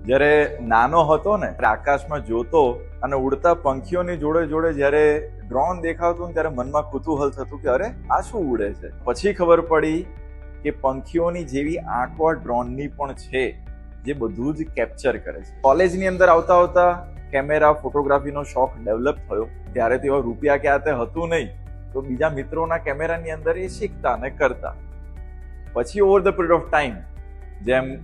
જ્યારે નાનો હતો ને ત્યારે આકાશમાં જોતો અને ઉડતા પંખીઓની જોડે જોડે જ્યારે ડ્રોન દેખાતું ને ત્યારે મનમાં કુતૂહલ થતું કે અરે આ શું ઉડે છે. પછી ખબર પડી કે પંખીઓની જેવી આંખો ડ્રોનની પણ છે, જે બધું જ કેપ્ચર કરે છે. કોલેજની અંદર આવતા આવતા કેમેરા ફોટોગ્રાફીનો શોખ ડેવલપ થયો. ત્યારે તેઓ રૂપિયા ક્યાં તે હતું નહીં, તો બીજા મિત્રોના કેમેરાની અંદર એ શીખતા અને કરતા. પછી over the period of time જેમ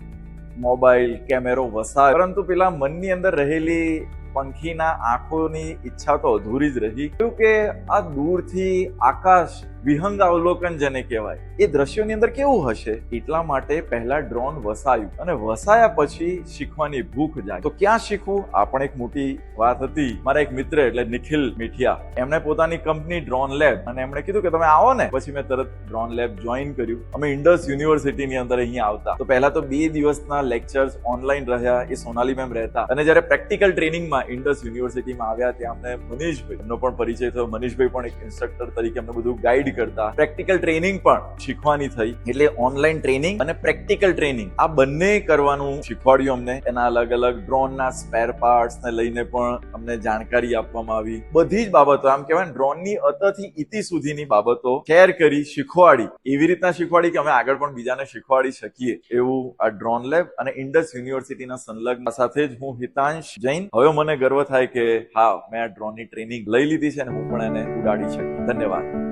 મોબાઈલ કેમેરો વસાયો, પરંતુ પેલા મનની અંદર રહેલી પંખીના આંખોની ઈચ્છા તો અધૂરી જ રહી. કેવું કે આ દૂરથી આકાશ વિહંગ અવલોકન જેને કહેવાય, એ દ્રશ્યોની અંદર કેવું હશે. એટલા માટે પહેલા ડ્રોન વસાયું અને વસાયા પછી શીખવાની ભૂખ જાય. તો ક્યાં શીખવું, આ પણ એક મોટી વાત હતી. મારા એક મિત્ર એટલે નિખિલ મીઠિયા, એમણે પોતાની કંપની ડ્રોન લેબ, અને એમણે કીધું કે તમે આવો ને. પછી મેં તરત ડ્રોન લેબ જોઈન કર્યું. અમે ઇન્ડસ યુનિવર્સિટીની અંદર અહીંયા આવતા તો પહેલા તો 2 દિવસના લેક્ચર્સ ઓનલાઈન રહ્યા. એ સોનાલી મેમ રહેતા, અને જ્યારે પ્રેક્ટિકલ ટ્રેનિંગમાં ઇન્ડસ યુનિવર્સિટીમાં આવ્યા ત્યાં અમને મનીષભાઈ, એમનો પણ પરિચય થયો. મનીષભાઈ પણ એક ઇન્સ્ટ્રક્ટર તરીકે અમને બધું ગાઈડ કરતા. પ્રેક્ટિકલ ટ્રેનિંગ પણ શીખવાની થઈ. એટલે ઓનલાઈન ટ્રેનિંગ અને પ્રેક્ટિકલ ટ્રેનિંગ આ બંને કરવાનું શીખવાડ્યું અમને. એના અલગ અલગ ડ્રોનના સ્પેર પાર્ટ્સ ને લઈને પણ અમને જાણકારી આપવામાં આવી. બધી જ બાબતો, આમ કહેવાય ને ડ્રોનની અતથી ઇતિ સુધીની બાબતો શેર કરી, શીખવાડી. એવી રીતના શીખવાડી કે અમે આગળ પણ બીજાને શીખવાડી શકીએ. એવું આ ડ્રોન લેબ અને ઇન્ડસ યુનિવર્સિટીના સંલગ્ન સાથે જ હું હિતાંશ જૈન. હવે મને ગર્વ થાય કે હા, મેં આ ડ્રોનની ટ્રેનિંગ લઈ લીધી છે અને હું પણ એને ઉડાડી શકી. ધન્યવાદ.